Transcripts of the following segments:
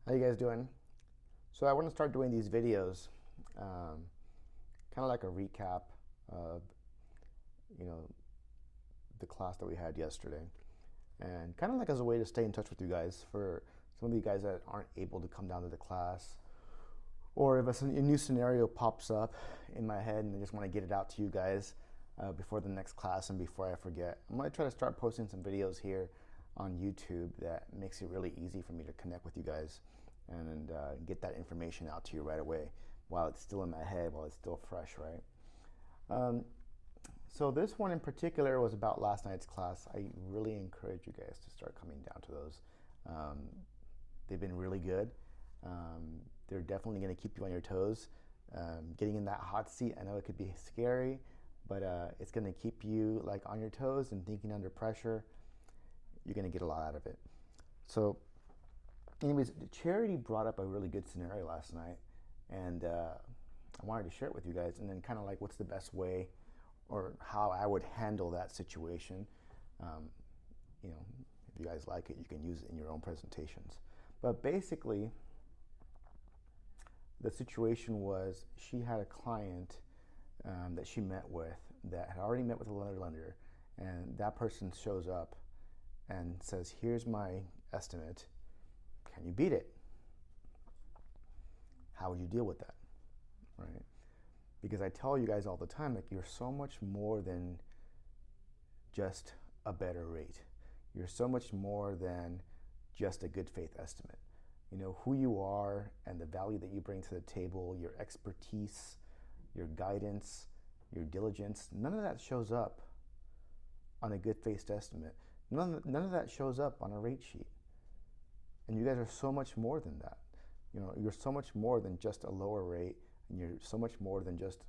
How you guys doing? So I want to start doing these videos, um, kind of like a recap of you know the class that we had yesterday, and kind of like as a way to stay in touch with you guys for some of you guys that aren't able to come down to the class, or if a new scenario pops up in my head and I just want to get it out to you guys before the next class and before I forget. I'm going to try to start posting some videos here on YouTube that makes it really easy for me to connect with you guys and get that information out to you right away while it's still in my head, while it's still fresh, right? Um, so this one in particular was about last night's class. I really encourage you guys to start coming down to those. Um, they've been really good. They're definitely going to keep you on your toes. Getting in that hot seat, I know it could be scary, but it's going to keep you like on your toes and thinking under pressure. You're going to get a lot out of it. So anyways, Charity brought up a really good scenario last night, and I wanted to share it with you guys, and then kind of like what's the best way or how I would handle that situation. Um, if you guys like it, you can use it in your own presentations. But basically, the situation was she had a client that she met with that had already met with another lender, and that person shows up and says, "Here's my estimate. Can you beat it?" How would you deal with that, right? Because I tell you guys all the time, like, you're so much more than just a better rate. You're so much more than just a good faith estimate. You know who you are and the value that you bring to the table, your expertise, your guidance, your diligence. None of that shows up on a good faith estimate. None of that shows up on a rate sheet. And you guys are so much more than that. You're so much more than just a lower rate, and you're so much more than just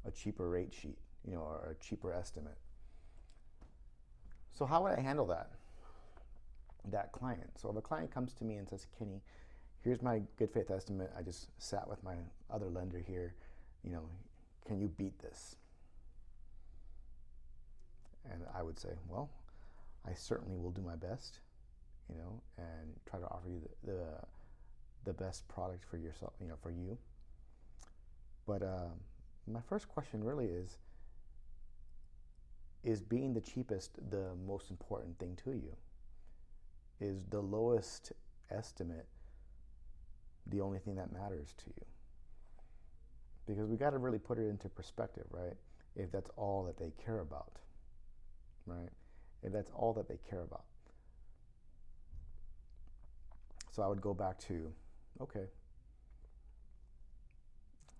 a cheaper rate sheet, or a cheaper estimate. So how would I handle that client? So if a client comes to me and says, "Kenny, here's my good faith estimate. I just sat with my other lender here. Can you beat this?" And I would say, "Well, I certainly will do my best, and try to offer you the best product for yourself, for you." But my first question really is being the cheapest the most important thing to you? Is the lowest estimate the only thing that matters to you? Because we got to really put it into perspective, right? If that's all that they care about, right? If that's all that they care about. So I would go back to, okay,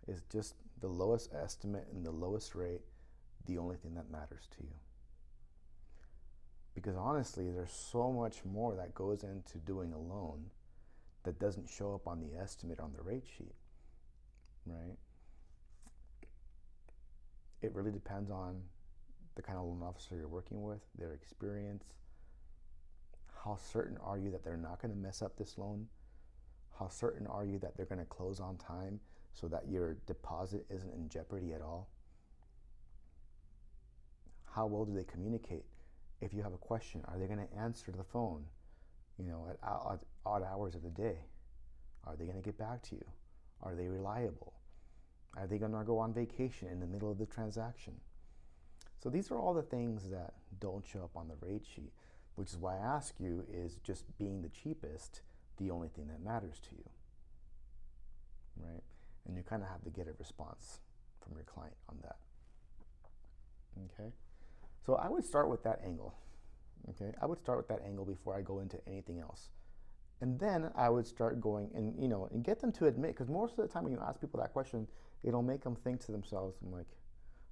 is just the lowest estimate and the lowest rate the only thing that matters to you? Because honestly, there's so much more that goes into doing a loan that doesn't show up on the estimate on the rate sheet, right? It really depends on the kind of loan officer you're working with, their experience. How certain are you that they're not going to mess up this loan? How certain are you that they're going to close on time so that your deposit isn't in jeopardy at all? How well do they communicate? If you have a question, are they going to answer the phone, at odd hours of the day? Are they going to get back to you? Are they reliable? Are they going to go on vacation in the middle of the transaction? So these are all the things that don't show up on the rate sheet, which is why I ask you, is just being the cheapest the only thing that matters to you, right? And you kind of have to get a response from your client on that, okay? So I would start with that angle, okay? I would start with that angle before I go into anything else. And then I would start going and get them to admit, because most of the time when you ask people that question, it'll make them think to themselves, I'm like,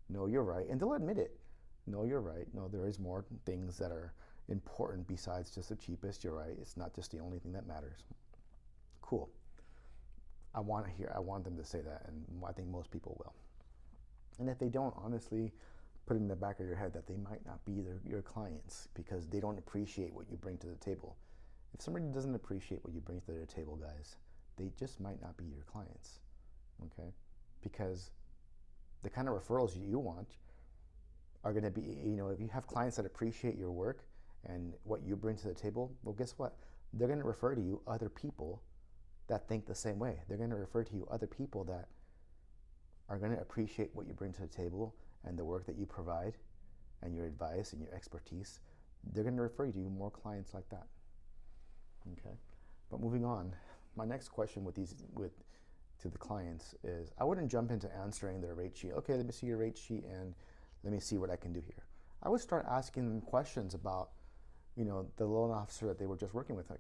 no, you're right. And they'll admit it. No, you're right. No, there is more things that are important besides just the cheapest. You're right. It's not just the only thing that matters. Cool. I want them to say that, and I think most people will. And if they don't, honestly, put it in the back of your head that they might not be your clients because they don't appreciate what you bring to the table. If somebody doesn't appreciate what you bring to their table, guys, they just might not be your clients, okay? Because the kind of referrals you want are going to be, if you have clients that appreciate your work and what you bring to the table, well, guess what? They're going to refer to you other people that think the same way. They're going to refer to you other people that are going to appreciate what you bring to the table and the work that you provide and your advice and your expertise. They're going to refer you to more clients like that. Okay, but moving on, my next question to the clients is, I wouldn't jump into answering their rate sheet. Okay, let me see your rate sheet and let me see what I can do here. I would start asking them questions about, the loan officer that they were just working with,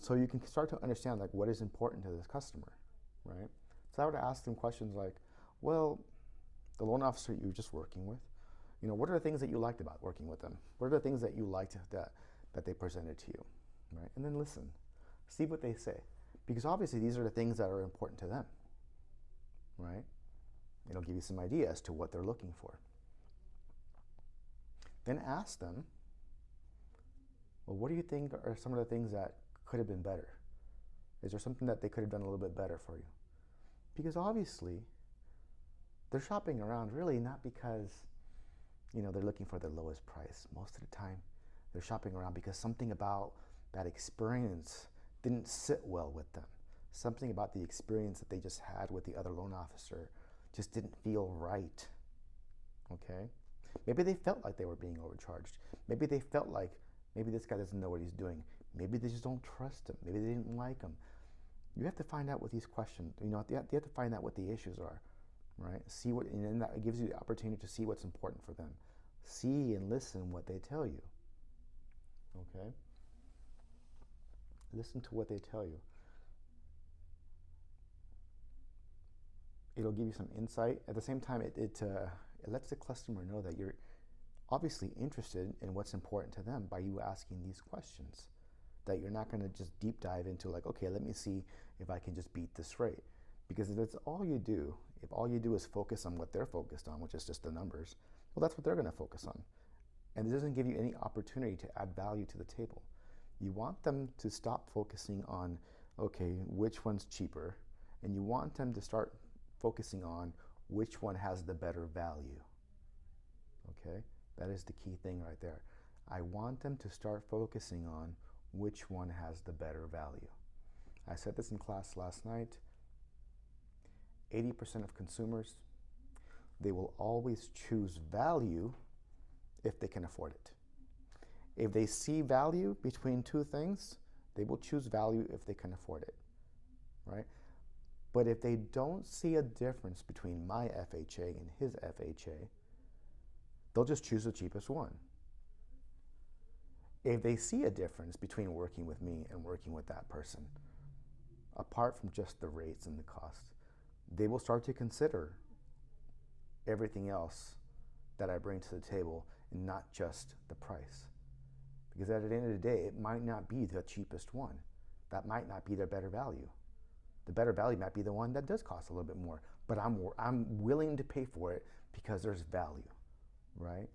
so you can start to understand what is important to this customer, right? So I would ask them questions like, well, the loan officer you're just working with, what are the things that you liked about working with them? What are the things that you liked that they presented to you, right? And then listen, see what they say, because obviously these are the things that are important to them, right? It'll give you some idea as to what they're looking for. Then ask them, well, what do you think are some of the things that could have been better? Is there something that they could have done a little bit better for you? Because obviously, they're shopping around really not because, they're looking for the lowest price. Most of the time, they're shopping around because something about that experience didn't sit well with them. Something about the experience that they just had with the other loan officer just didn't feel right, okay? Maybe they felt like they were being overcharged. Maybe they felt like, maybe this guy doesn't know what he's doing. Maybe they just don't trust him. Maybe they didn't like him. You have to find out what these questions, you have to find out what the issues are, right? And then that gives you the opportunity to see what's important for them. See and listen what they tell you, okay? Listen to what they tell you. It'll give you some insight. At the same time, it lets the customer know that you're obviously interested in what's important to them by you asking these questions. That you're not going to just deep dive into okay, let me see if I can just beat this rate. Because if that's all you do, if all you do is focus on what they're focused on, which is just the numbers, well, that's what they're going to focus on. And it doesn't give you any opportunity to add value to the table. You want them to stop focusing on, okay, which one's cheaper, and you want them to start focusing on which one has the better value. Okay? That is the key thing right there. I want them to start focusing on which one has the better value. I said this in class last night. 80% of consumers, they will always choose value if they can afford it. If they see value between two things, they will choose value if they can afford it, right? But if they don't see a difference between my FHA and his FHA, they'll just choose the cheapest one. If they see a difference between working with me and working with that person, apart from just the rates and the cost, they will start to consider everything else that I bring to the table and not just the price. Because at the end of the day, it might not be the cheapest one. That might not be their better value. The better value might be the one that does cost a little bit more, but I'm willing to pay for it because there's value, right?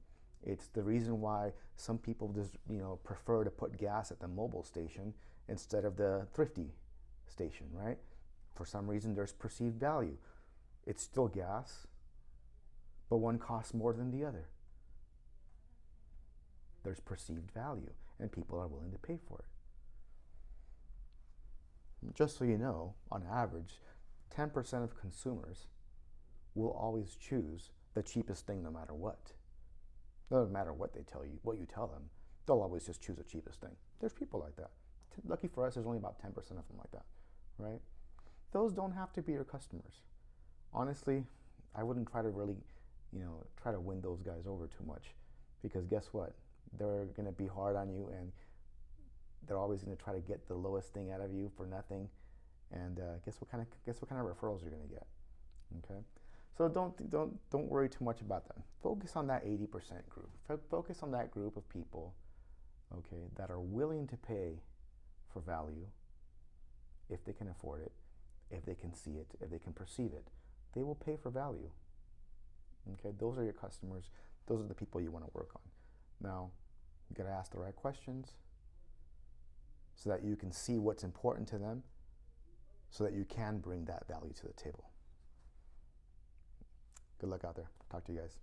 It's the reason why some people just, prefer to put gas at the mobile station instead of the thrifty station, right? For some reason, there's perceived value. It's still gas, but one costs more than the other. There's perceived value, and people are willing to pay for it. Just so you know, on average, 10% of consumers will always choose the cheapest thing no matter what. No matter what they tell you, what you tell them, they'll always just choose the cheapest thing. There's people like that. Lucky for us, there's only about 10% of them like that, right? Those don't have to be your customers. Honestly, I wouldn't try to really, try to win those guys over too much, because guess what? They're going to be hard on you, and they're always going to try to get the lowest thing out of you for nothing. And guess what kind of referrals you're going to get. Okay, so don't worry too much about them. Focus on that 80% group. Focus on that group of people, okay, that are willing to pay for value if they can afford it, if they can see it, if they can perceive it. They will pay for value. Okay, those are your customers. Those are the people you want to work on. Now, you got to ask the right questions so that you can see what's important to them, so that you can bring that value to the table. Good luck out there. Talk to you guys.